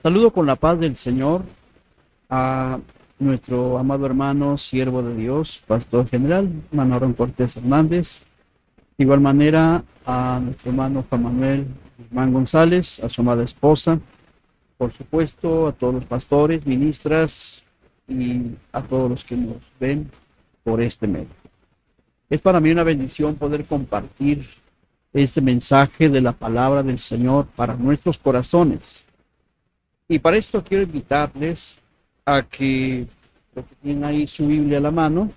Saludo con la paz del Señor a nuestro amado hermano, siervo de Dios, pastor general, hermano Aaron Cortés Hernández. De igual manera a nuestro hermano Juan Manuel Guzmán González, a su amada esposa, por supuesto a todos los pastores, ministras y a todos los que nos ven por este medio. Es para mí una bendición poder compartir este mensaje de la palabra del Señor para nuestros corazones. Y para esto quiero invitarles a que, los que tienen ahí su Biblia a la mano,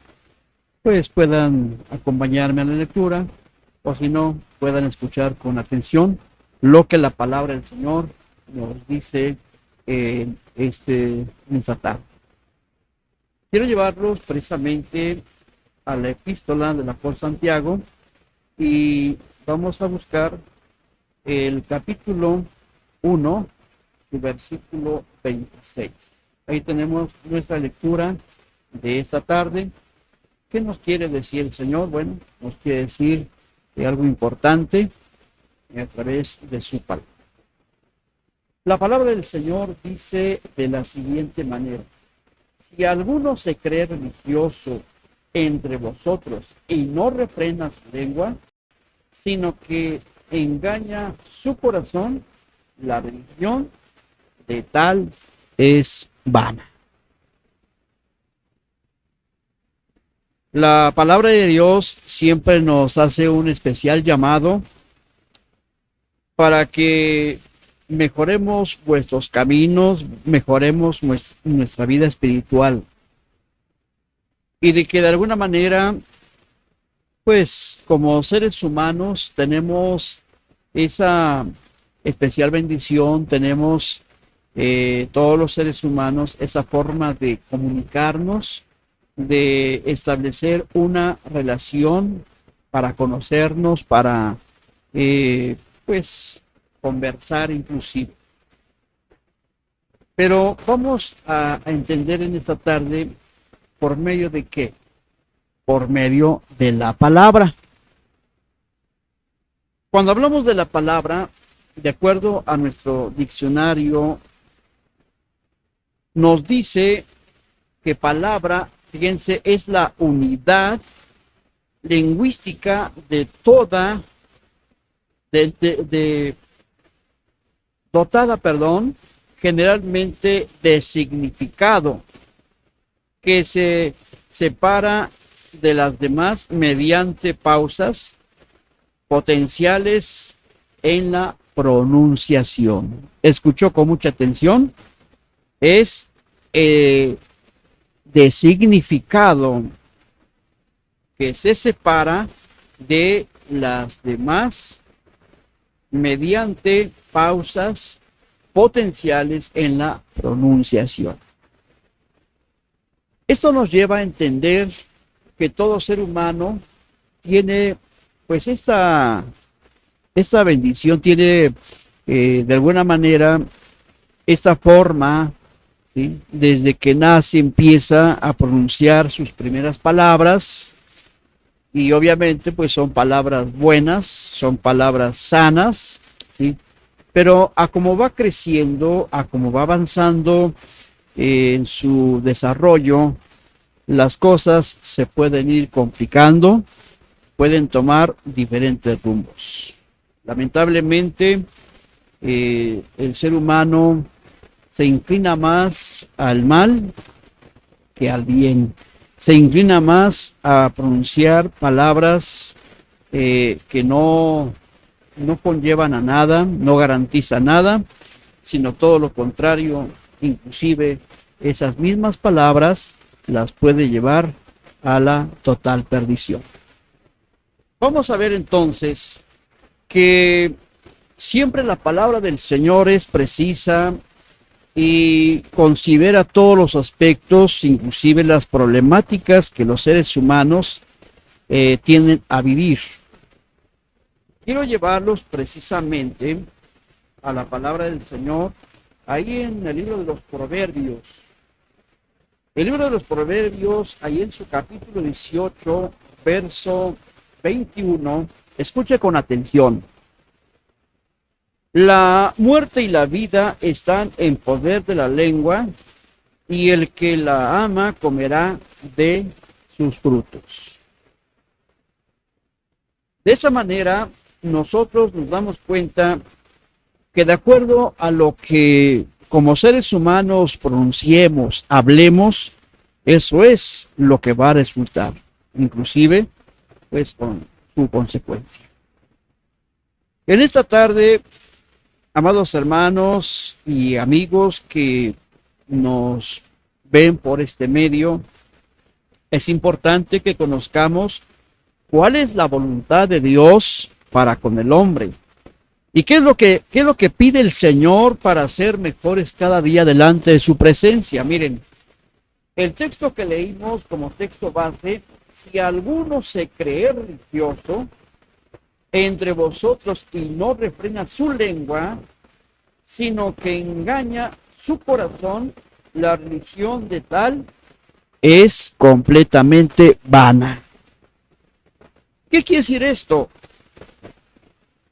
pues puedan acompañarme a la lectura, o si no, puedan escuchar con atención lo que la palabra del Señor nos dice en esta tarde. Quiero llevarlos precisamente a la epístola del apóstol Santiago y vamos a buscar el capítulo 1, el versículo 26. Ahí tenemos nuestra lectura de esta tarde. ¿Qué nos quiere decir el Señor? Bueno, nos quiere decir algo importante a través de su palabra. La palabra del Señor dice de la siguiente manera: si alguno se cree religioso entre vosotros y no refrena su lengua, sino que engaña su corazón, la religión de tal es vana. La palabra de Dios siempre nos hace un especial llamado para que mejoremos vuestros caminos, mejoremos nuestra vida espiritual. Y de que de alguna manera, pues como seres humanos tenemos esa especial bendición, tenemos todos los seres humanos esa forma de comunicarnos, de establecer una relación para conocernos, para pues conversar inclusive. Pero vamos a entender en esta tarde por medio de qué, por medio de la palabra. Cuando hablamos de la palabra, de acuerdo a nuestro diccionario, nos dice que palabra, fíjense, es la unidad lingüística de toda, dotada, generalmente de significado, que se separa de las demás mediante pausas potenciales en la pronunciación. Escuchó con mucha atención. Es de significado que se separa de las demás mediante pausas potenciales en la pronunciación. Esto nos lleva a entender que todo ser humano tiene pues esta bendición, tiene de alguna manera esta forma, ¿sí? Desde que nace empieza a pronunciar sus primeras palabras y obviamente pues son palabras buenas, son palabras sanas, ¿sí? Pero a como va creciendo, a como va avanzando en su desarrollo, las cosas se pueden ir complicando, pueden tomar diferentes rumbos. Lamentablemente, el ser humano se inclina más al mal que al bien. Se inclina más a pronunciar palabras que no conllevan a nada, no garantizan nada, sino todo lo contrario. Inclusive esas mismas palabras las puede llevar a la total perdición. Vamos a ver entonces que siempre la palabra del Señor es precisa y considera todos los aspectos, inclusive las problemáticas que los seres humanos tienden a vivir. Quiero llevarlos precisamente a la palabra del Señor, ahí en el libro de los Proverbios. El libro de los Proverbios, ahí en su capítulo 18, verso 21, escuche con atención. La muerte y la vida están en poder de la lengua, y el que la ama comerá de sus frutos. De esa manera, nosotros nos damos cuenta que de acuerdo a lo que como seres humanos pronunciemos, hablemos, eso es lo que va a resultar, inclusive pues con su consecuencia. En esta tarde, amados hermanos y amigos que nos ven por este medio, es importante que conozcamos cuál es la voluntad de Dios para con el hombre. ¿Y qué es lo que pide el Señor para ser mejores cada día delante de su presencia? Miren, el texto que leímos como texto base: si alguno se cree religioso entre vosotros y no refrena su lengua, sino que engaña su corazón, la religión de tal es completamente vana. ¿Qué quiere decir esto?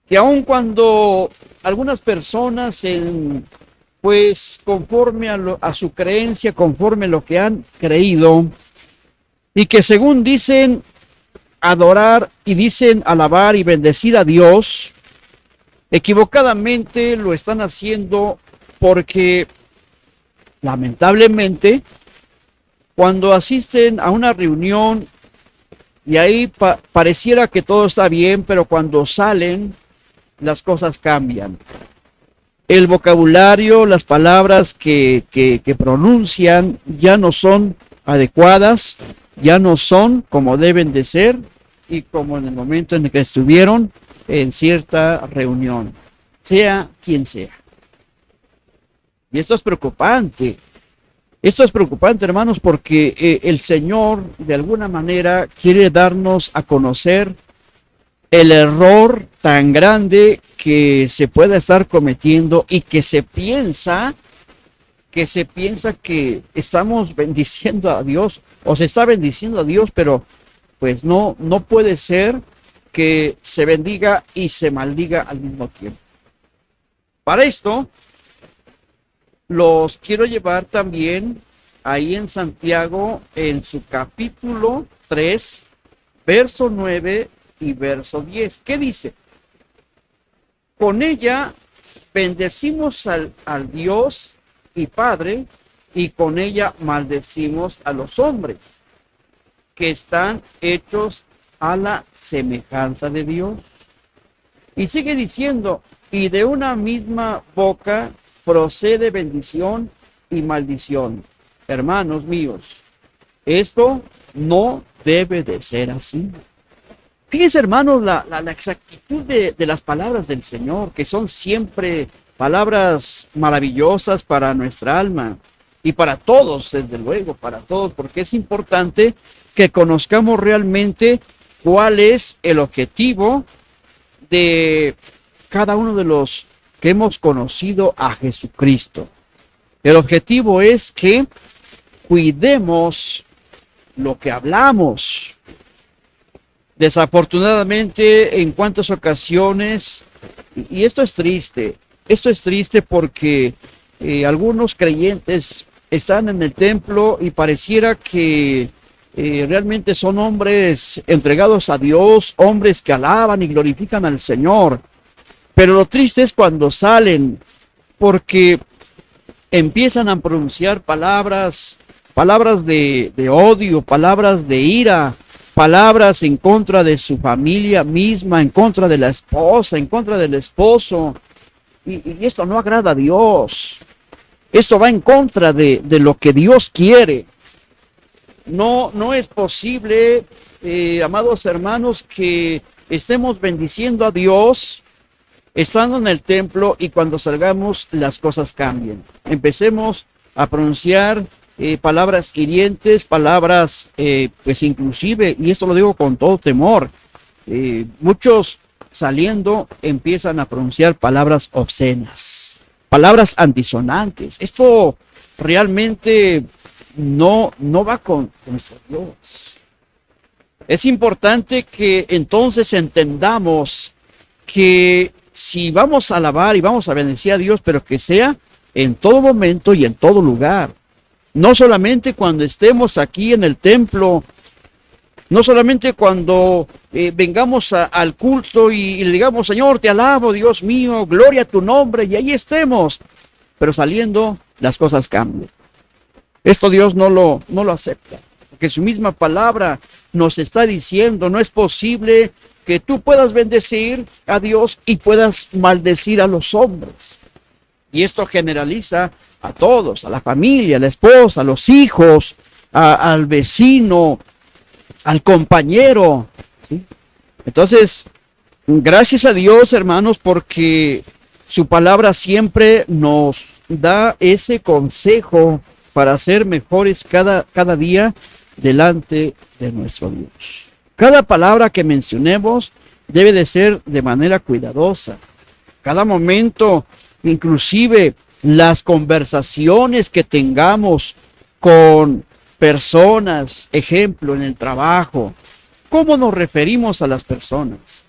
Que aun cuando algunas personas, pues conforme a su creencia, conforme a lo que han creído, y que según dicen adorar y dicen alabar y bendecir a Dios, equivocadamente lo están haciendo porque lamentablemente cuando asisten a una reunión y ahí pareciera que todo está bien, pero cuando salen las cosas cambian. El vocabulario, las palabras que pronuncian ya no son adecuadas, ya no son como deben de ser y como en el momento en el que estuvieron en cierta reunión, sea quien sea. Y esto es preocupante. Esto es preocupante, hermanos, porque el Señor de alguna manera quiere darnos a conocer el error tan grande que se puede estar cometiendo y que se piensa que estamos bendiciendo a Dios o se está bendiciendo a Dios, pero pues no puede ser que se bendiga y se maldiga al mismo tiempo. Para esto, los quiero llevar también ahí en Santiago, en su capítulo 3, verso 9 y verso 10. ¿Qué dice? Con ella bendecimos al Dios y Padre, y con ella maldecimos a los hombres, que están hechos a la semejanza de Dios. Y sigue diciendo, y de una misma boca procede bendición y maldición. Hermanos míos, esto no debe de ser así. Fíjense, hermanos, la exactitud de las palabras del Señor, que son siempre palabras maravillosas para nuestra alma y para todos, desde luego, para todos, porque es importante que conozcamos realmente cuál es el objetivo de cada uno de los que hemos conocido a Jesucristo. El objetivo es que cuidemos lo que hablamos. Desafortunadamente, en cuantas ocasiones, y esto es triste porque algunos creyentes están en el templo y pareciera que realmente son hombres entregados a Dios, hombres que alaban y glorifican al Señor. Pero lo triste es cuando salen, porque empiezan a pronunciar palabras de odio, palabras de ira, palabras en contra de su familia misma, en contra de la esposa, en contra del esposo. Y esto no agrada a Dios. Esto va en contra de lo que Dios quiere. No es posible, amados hermanos, que estemos bendiciendo a Dios estando en el templo y cuando salgamos las cosas cambien. Empecemos a pronunciar palabras hirientes, palabras pues inclusive, y esto lo digo con todo temor, muchos saliendo empiezan a pronunciar palabras obscenas, palabras antisonantes. Esto realmente no va con nuestro Dios. Es importante que entonces entendamos que si vamos a alabar y vamos a bendecir a Dios, pero que sea en todo momento y en todo lugar. No solamente cuando estemos aquí en el templo, no solamente cuando vengamos al culto y le digamos, Señor, te alabo, Dios mío, gloria a tu nombre, y ahí estemos, pero saliendo las cosas cambian. Esto Dios no lo acepta, porque su misma palabra nos está diciendo, no es posible que tú puedas bendecir a Dios y puedas maldecir a los hombres. Y esto generaliza a todos, a la familia, a la esposa, a los hijos, al vecino, al compañero, ¿sí? Entonces, gracias a Dios, hermanos, porque su palabra siempre nos da ese consejo para ser mejores cada día delante de nuestro Dios. Cada palabra que mencionemos debe de ser de manera cuidadosa. Cada momento, inclusive las conversaciones que tengamos con personas, ejemplo, en el trabajo, ¿cómo nos referimos a las personas?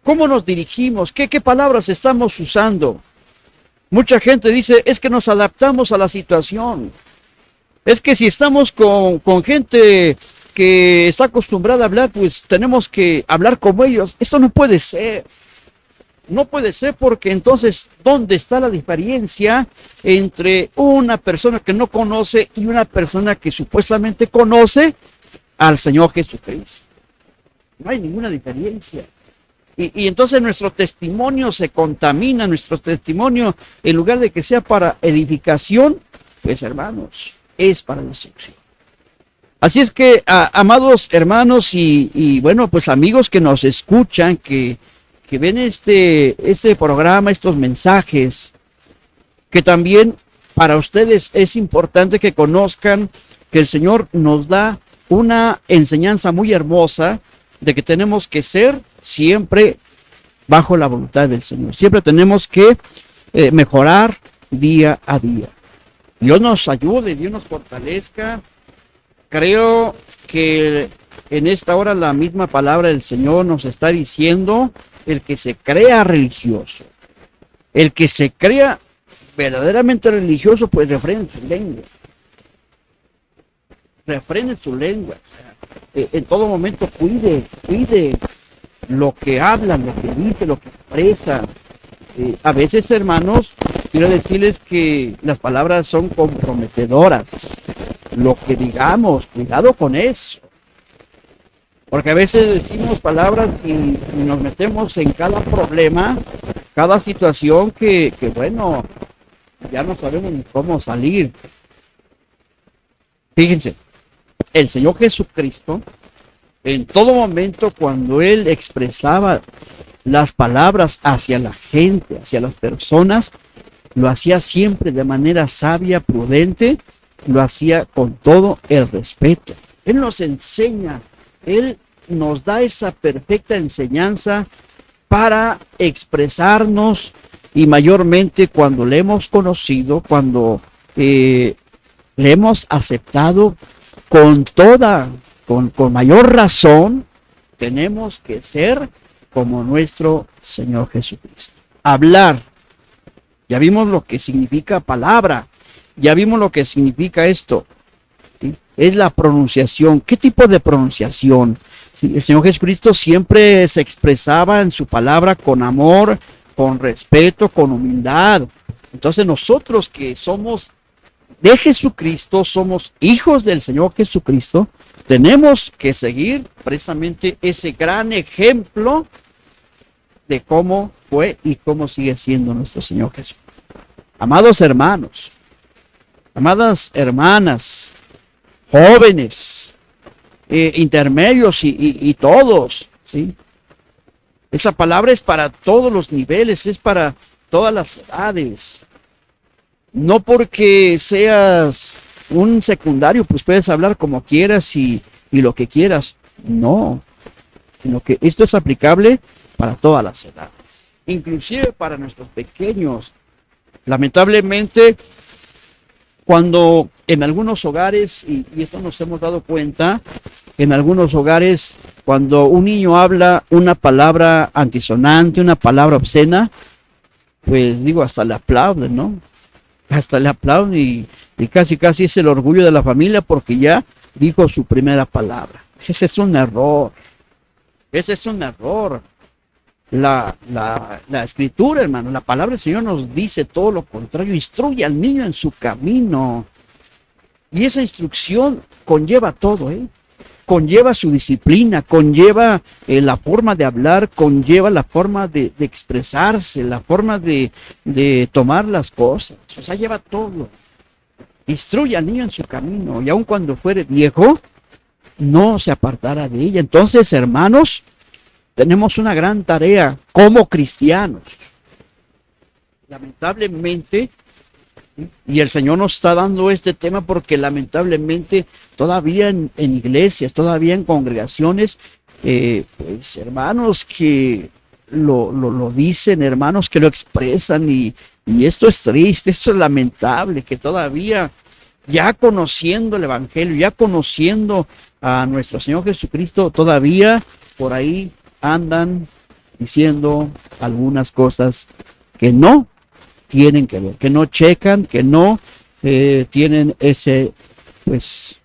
¿Cómo nos dirigimos? ¿Qué palabras estamos usando? Mucha gente dice, es que nos adaptamos a la situación. Es que si estamos con gente que está acostumbrada a hablar, pues tenemos que hablar como ellos. Eso no puede ser. No puede ser, porque entonces, ¿dónde está la diferencia entre una persona que no conoce y una persona que supuestamente conoce al Señor Jesucristo? No hay ninguna diferencia. Y entonces nuestro testimonio se contamina, nuestro testimonio, en lugar de que sea para edificación, pues hermanos, es para destrucción. Así es que, amados hermanos y bueno, pues amigos que nos escuchan, que ven este programa, estos mensajes, que también para ustedes es importante que conozcan que el Señor nos da una enseñanza muy hermosa de que tenemos que ser siempre bajo la voluntad del Señor. Siempre tenemos que mejorar día a día. Dios nos ayude, Dios nos fortalezca. Creo que en esta hora la misma palabra del Señor nos está diciendo: el que se crea religioso, el que se crea verdaderamente religioso, pues refrene su lengua. Refrene su lengua. En todo momento cuide lo que habla, lo que dice, lo que expresa. A veces, hermanos, quiero decirles que las palabras son comprometedoras. Lo que digamos, cuidado con eso. Porque a veces decimos palabras y nos metemos en cada problema, cada situación que bueno, ya no sabemos ni cómo salir. Fíjense, el Señor Jesucristo, en todo momento, cuando Él expresaba las palabras hacia la gente, hacia las personas, lo hacía siempre de manera sabia, prudente, lo hacía con todo el respeto. Él nos enseña, Él nos da esa perfecta enseñanza para expresarnos, y mayormente cuando le hemos conocido, cuando le hemos aceptado con mayor razón, tenemos que ser como nuestro Señor Jesucristo. Hablar. Ya vimos lo que significa palabra. Ya vimos lo que significa esto. ¿Sí? Es la pronunciación. ¿Qué tipo de pronunciación? ¿Sí? El Señor Jesucristo siempre se expresaba en su palabra con amor, con respeto, con humildad. Entonces nosotros que somos de Jesucristo, somos hijos del Señor Jesucristo, tenemos que seguir precisamente ese gran ejemplo de cómo fue y cómo sigue siendo nuestro Señor Jesús. Amados hermanos, amadas hermanas, jóvenes, intermedios y todos, ¿sí? Esta palabra es para todos los niveles, es para todas las edades. No porque seas un secundario, pues puedes hablar como quieras y lo que quieras. No, sino que esto es aplicable para todas las edades, inclusive para nuestros pequeños. Lamentablemente, Cuando en algunos hogares, y esto nos hemos dado cuenta, en algunos hogares, cuando un niño habla una palabra antisonante, una palabra obscena, pues digo, hasta le aplauden, ¿no? Hasta le aplauden y casi casi es el orgullo de la familia porque ya dijo su primera palabra. Ese es un error. Ese es un error. La escritura, hermano, la palabra del Señor nos dice todo lo contrario. Instruye al niño en su camino. Y esa instrucción conlleva todo, ¿eh? Conlleva su disciplina, conlleva la forma de hablar, conlleva la forma de expresarse, la forma de tomar las cosas. O sea, lleva todo. Instruye al niño en su camino y aun cuando fuere viejo, no se apartará de ella. Entonces, hermanos, tenemos una gran tarea como cristianos. Lamentablemente, y el Señor nos está dando este tema porque lamentablemente todavía en iglesias, todavía en congregaciones, pues hermanos que lo dicen, hermanos que lo expresan y esto es triste, esto es lamentable, que todavía ya conociendo el Evangelio, ya conociendo a nuestro Señor Jesucristo, todavía por ahí andan diciendo algunas cosas que no tienen que ver, que no checan, que no tienen ese, pues,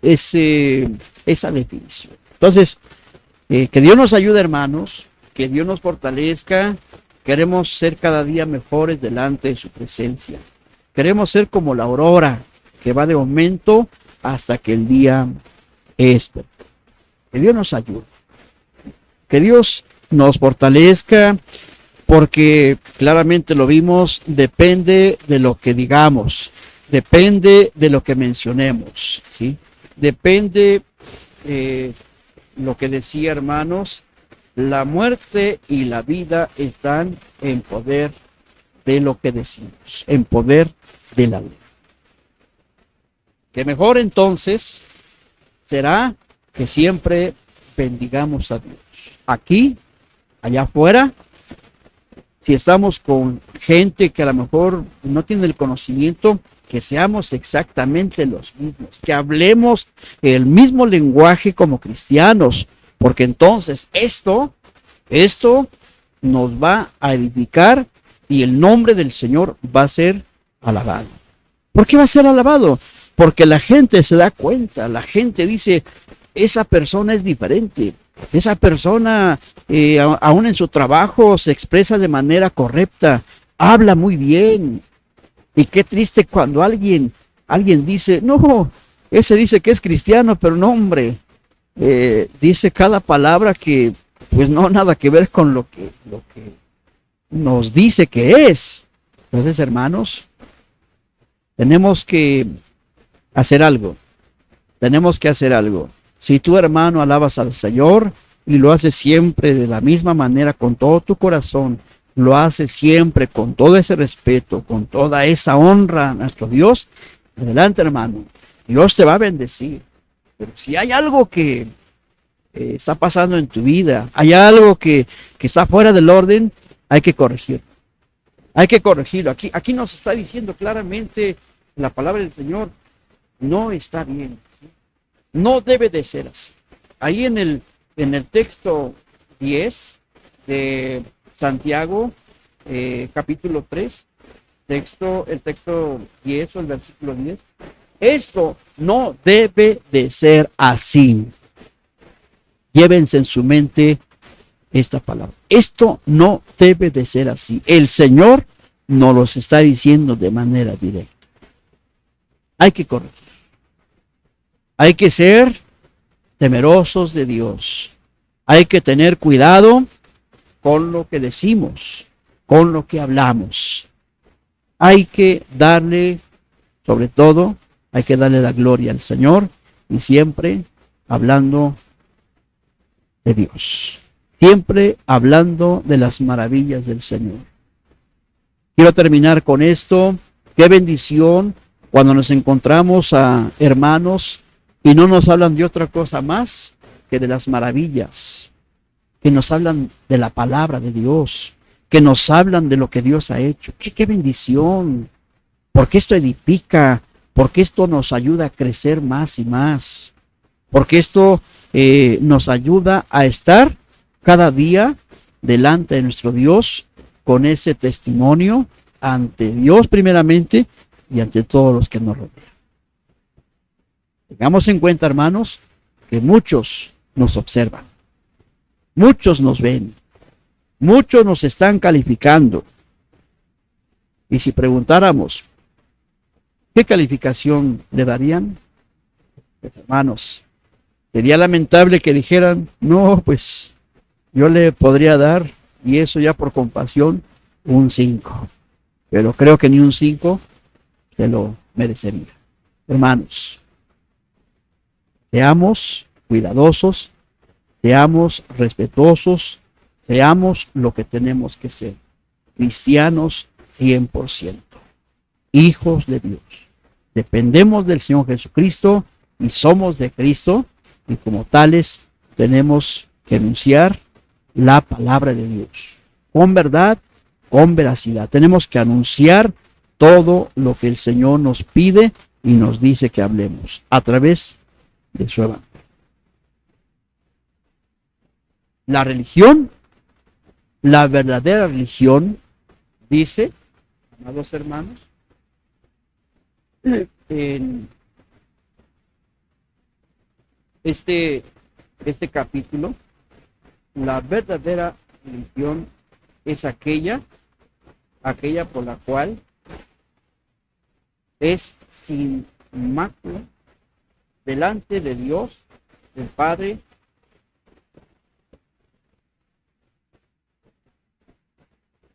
esa definición. Entonces, que Dios nos ayude, hermanos, que Dios nos fortalezca. Queremos ser cada día mejores delante de su presencia. Queremos ser como la aurora que va de aumento hasta que el día es perfecto. Que Dios nos ayude. Que Dios nos fortalezca. Porque claramente lo vimos, depende de lo que digamos, depende de lo que mencionemos, ¿sí? Depende lo que decía, hermanos, la muerte y la vida están en poder de lo que decimos, en poder de la ley. Que mejor entonces será que siempre bendigamos a Dios. Aquí, allá afuera, si estamos con gente que a lo mejor no tiene el conocimiento, que seamos exactamente los mismos, que hablemos el mismo lenguaje como cristianos, porque entonces esto nos va a edificar y el nombre del Señor va a ser alabado. ¿Por qué va a ser alabado? Porque la gente se da cuenta, la gente dice, esa persona es diferente. Esa persona, aún en su trabajo, se expresa de manera correcta, habla muy bien. Y qué triste cuando alguien dice, no, ese dice que es cristiano, pero no, hombre, dice cada palabra que pues no nada que ver con lo que nos dice que es. Entonces, hermanos, tenemos que hacer algo. Tenemos que hacer algo. Si tu hermano alabas al Señor y lo haces siempre de la misma manera, con todo tu corazón, lo haces siempre con todo ese respeto, con toda esa honra a nuestro Dios, adelante, hermano, Dios te va a bendecir. Pero si hay algo que está pasando en tu vida, hay algo que está fuera del orden, hay que corregirlo. Hay que corregirlo. Aquí nos está diciendo claramente la palabra del Señor, no está bien. No debe de ser así. Ahí en el texto 10 de Santiago, capítulo 3, el texto 10 o el versículo 10, esto no debe de ser así. Llévense en su mente esta palabra. Esto no debe de ser así. El Señor nos lo está diciendo de manera directa. Hay que corregir. Hay que ser temerosos de Dios. Hay que tener cuidado con lo que decimos, con lo que hablamos. Hay que darle, sobre todo, hay que darle la gloria al Señor y siempre hablando de Dios. Siempre hablando de las maravillas del Señor. Quiero terminar con esto. Qué bendición cuando nos encontramos a hermanos y no nos hablan de otra cosa más que de las maravillas, que nos hablan de la palabra de Dios, que nos hablan de lo que Dios ha hecho. ¡Qué bendición! porque esto edifica, porque esto nos ayuda a crecer más y más, porque esto nos ayuda a estar cada día delante de nuestro Dios con ese testimonio ante Dios primeramente y ante todos los que nos rodean. Tengamos en cuenta, hermanos, que muchos nos observan, muchos nos ven, muchos nos están calificando. Y si preguntáramos, ¿qué calificación le darían? Pues, hermanos, sería lamentable que dijeran, no, pues yo le podría dar, y eso ya por compasión, un 5. Pero creo que ni un 5 se lo merecería. Hermanos, seamos cuidadosos, seamos respetuosos, seamos lo que tenemos que ser. Cristianos 100%. Hijos de Dios. Dependemos del Señor Jesucristo y somos de Cristo, y como tales tenemos que anunciar la palabra de Dios con verdad, con veracidad. Tenemos que anunciar todo lo que el Señor nos pide y nos dice que hablemos a través de su evangelio. La religión, la verdadera religión, dice, amados hermanos, en este capítulo, la verdadera religión es aquella por la cual es sin mácula delante de Dios, el Padre.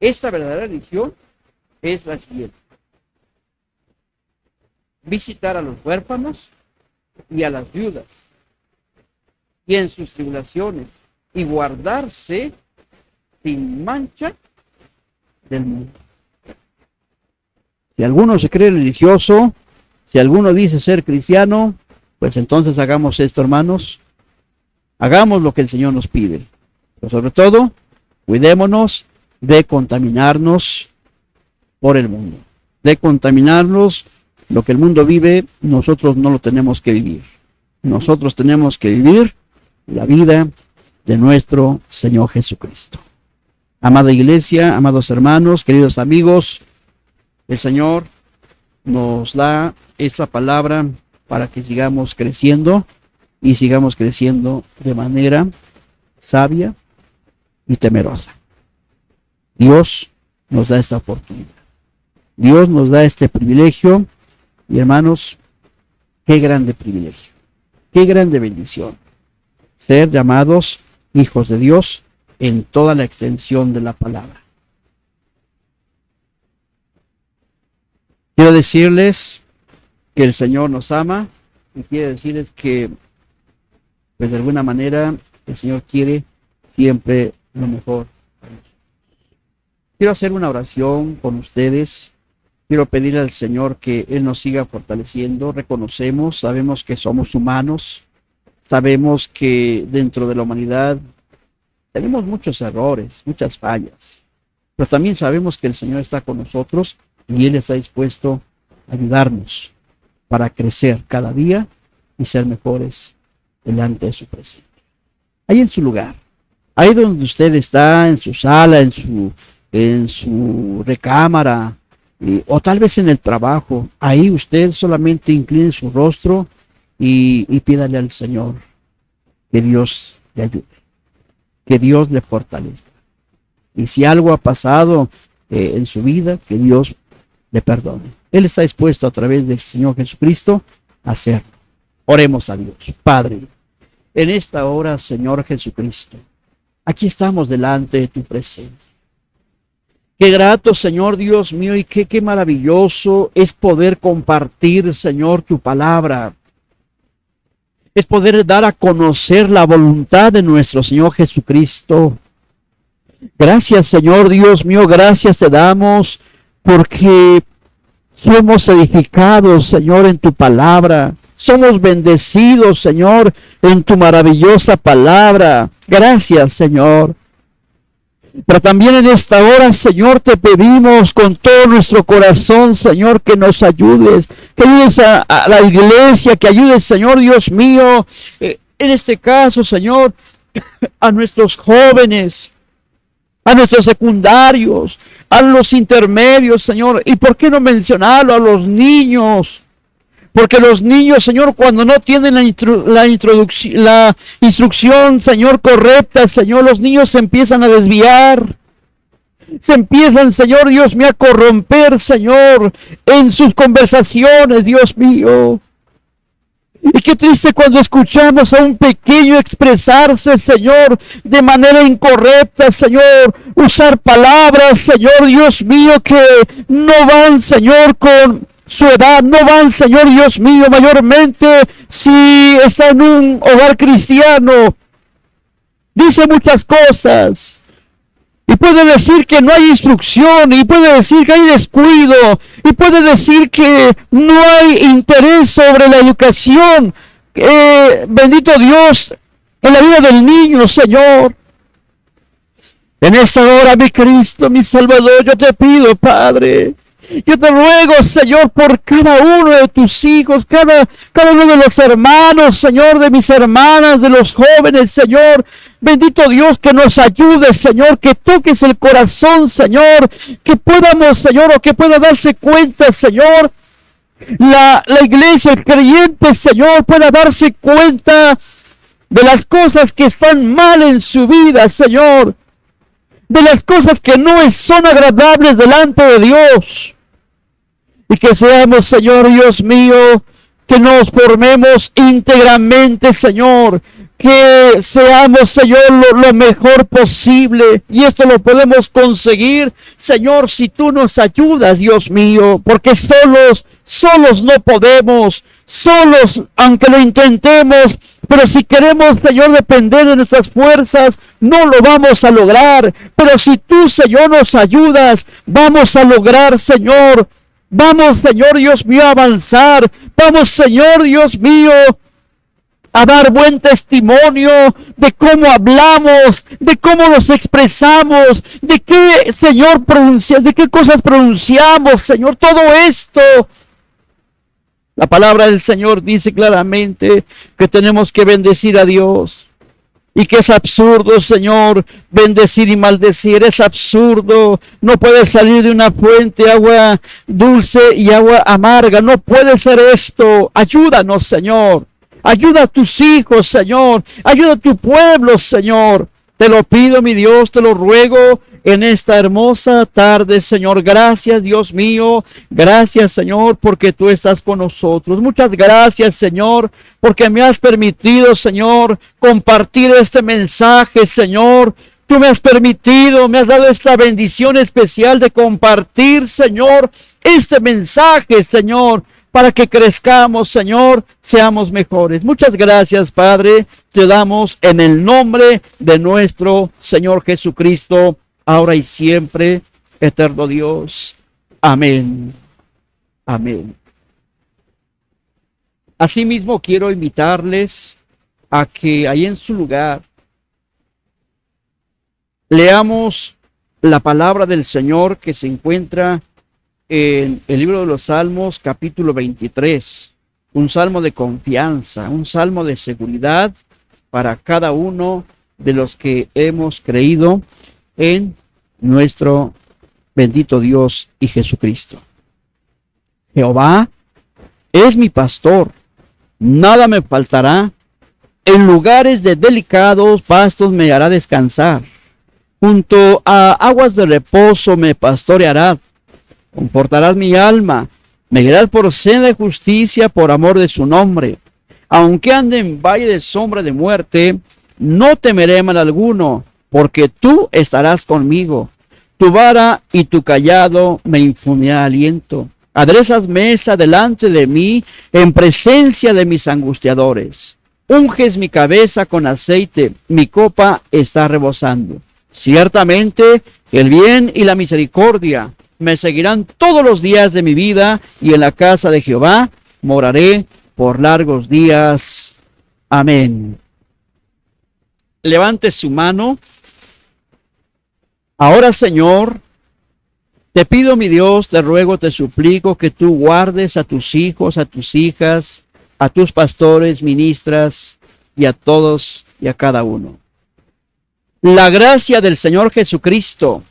Esta verdadera religión es la siguiente: visitar a los huérfanos y a las viudas, y en sus tribulaciones, y guardarse sin mancha del mundo. Si alguno se cree religioso, si alguno dice ser cristiano, pues entonces hagamos esto, hermanos. Hagamos lo que el Señor nos pide. Pero sobre todo, cuidémonos de contaminarnos por el mundo. De contaminarnos, lo que el mundo vive, nosotros no lo tenemos que vivir. Nosotros tenemos que vivir la vida de nuestro Señor Jesucristo. Amada iglesia, amados hermanos, queridos amigos, el Señor nos da esta palabra para que sigamos creciendo y sigamos creciendo de manera sabia y temerosa. Dios nos da esta oportunidad. Dios nos da este privilegio y, hermanos, qué grande privilegio, qué grande bendición ser llamados hijos de Dios en toda la extensión de la palabra. Quiero decirles que el Señor nos ama y quiero decirles que, pues de alguna manera, el Señor quiere siempre lo mejor para nosotros. Quiero hacer una oración con ustedes. Quiero pedirle al Señor que Él nos siga fortaleciendo. Reconocemos, sabemos que somos humanos, sabemos que dentro de la humanidad tenemos muchos errores, muchas fallas, pero también sabemos que el Señor está con nosotros y Él está dispuesto a ayudarnos para crecer cada día y ser mejores delante de su presencia. Ahí en su lugar, ahí donde usted está, en su sala, en su recámara, o tal vez en el trabajo, ahí usted solamente incline su rostro y pídale al Señor que Dios le ayude, que Dios le fortalezca. Y si algo ha pasado en su vida, que Dios le perdone. Él está dispuesto a través del Señor Jesucristo a hacerlo. Oremos a Dios. Padre, en esta hora, Señor Jesucristo, aquí estamos delante de tu presencia. Qué grato, Señor Dios mío, y qué maravilloso es poder compartir, Señor, tu palabra. Es poder dar a conocer la voluntad de nuestro Señor Jesucristo. Gracias, Señor Dios mío, gracias te damos porque somos edificados, Señor, en tu palabra. Somos bendecidos, Señor, en tu maravillosa palabra. Gracias, Señor. Pero también en esta hora, Señor, te pedimos con todo nuestro corazón, Señor, que nos ayudes, que ayudes a la iglesia, que ayudes, Señor Dios mío, en este caso, Señor, a nuestros jóvenes, a nuestros secundarios, a los intermedios, Señor, y por qué no mencionarlo, a los niños. Porque los niños, Señor, cuando no tienen la instrucción, Señor, correcta, Señor, los niños se empiezan a desviar. Se empiezan, Señor, Dios mío, a corromper, Señor, en sus conversaciones, Dios mío. Y qué triste cuando escuchamos a un pequeño expresarse, Señor, de manera incorrecta, Señor, usar palabras, Señor, Dios mío, que no van, Señor, con su edad, no van, Señor Dios mío, mayormente si está en un hogar cristiano, dice muchas cosas, y puede decir que no hay instrucción, y puede decir que hay descuido, y puede decir que no hay interés sobre la educación, bendito Dios, en la vida del niño, Señor. En esta hora, mi Cristo, mi Salvador, yo te pido, Padre, yo te ruego, Señor, por cada uno de tus hijos, cada uno de los hermanos, Señor, de mis hermanas, de los jóvenes, Señor. Bendito Dios, que nos ayude, Señor, que toques el corazón, Señor, que podamos, Señor, o que pueda darse cuenta, Señor, la iglesia, el creyente, Señor, pueda darse cuenta de las cosas que están mal en su vida, Señor, de las cosas que no son agradables delante de Dios. Y que seamos, Señor Dios mío, que nos formemos íntegramente, Señor, que seamos, Señor, lo mejor posible. Y esto lo podemos conseguir, Señor, si tú nos ayudas, Dios mío, porque solos no podemos, solos, aunque lo intentemos, pero si queremos, Señor, depender de nuestras fuerzas, no lo vamos a lograr. Pero si tú, Señor, nos ayudas, vamos a lograr, Señor. Vamos, Señor Dios mío, a avanzar. Vamos, Señor Dios mío, a dar buen testimonio de cómo hablamos, de cómo nos expresamos, de qué, Señor, de qué cosas pronunciamos, Señor, todo esto. La palabra del Señor dice claramente que tenemos que bendecir a Dios. Y que es absurdo, Señor, bendecir y maldecir. Es absurdo. No puede salir de una fuente agua dulce y agua amarga. No puede ser esto. Ayúdanos, Señor. Ayuda a tus hijos, Señor. Ayuda a tu pueblo, Señor. Te lo pido, mi Dios, te lo ruego en esta hermosa tarde, Señor. Gracias, Dios mío. Gracias, Señor, porque tú estás con nosotros. Muchas gracias, Señor, porque me has permitido, Señor, compartir este mensaje, Señor. Tú me has permitido, me has dado esta bendición especial de compartir, Señor, este mensaje, Señor, para que crezcamos, Señor, seamos mejores. Muchas gracias, Padre. Te damos en el nombre de nuestro Señor Jesucristo, ahora y siempre, eterno Dios. Amén. Amén. Asimismo, quiero invitarles a que ahí en su lugar leamos la palabra del Señor que se encuentra en el libro de los Salmos, capítulo 23. Un salmo de confianza, un salmo de seguridad para cada uno de los que hemos creído en nuestro bendito Dios y Jesucristo. Jehová es mi pastor, nada me faltará. En lugares de delicados pastos me hará descansar. Junto a aguas de reposo me pastoreará. Confortarás mi alma. Me guiarás por senda de justicia por amor de su nombre. Aunque ande en valle de sombra de muerte, no temeré mal alguno, porque tú estarás conmigo. Tu vara y tu cayado me infundirán aliento. Aderezas mesa delante de mí en presencia de mis angustiadores. Unges mi cabeza con aceite, mi copa está rebosando. Ciertamente el bien y la misericordia me seguirán todos los días de mi vida, y en la casa de Jehová moraré por largos días. Amén. Levante su mano Ahora, Señor, te pido, mi Dios, te ruego, te suplico que tú guardes a tus hijos, a tus hijas, a tus pastores, ministras y a todos y a cada uno. La gracia del Señor Jesucristo,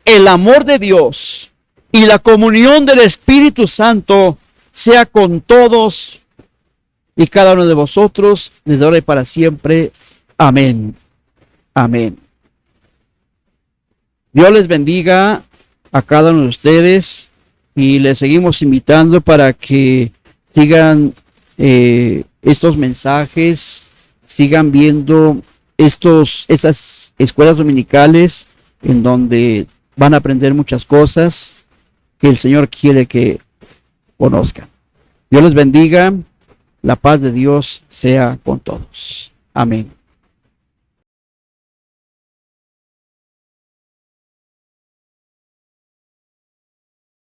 el amor de Dios y la comunión del Espíritu Santo sea con todos y cada uno de vosotros desde ahora y para siempre. Amén. Amén. Dios les bendiga a cada uno de ustedes y les seguimos invitando para que sigan estos mensajes, sigan viendo estas escuelas dominicales en donde van a aprender muchas cosas que el Señor quiere que conozcan. Dios les bendiga, la paz de Dios sea con todos. Amén.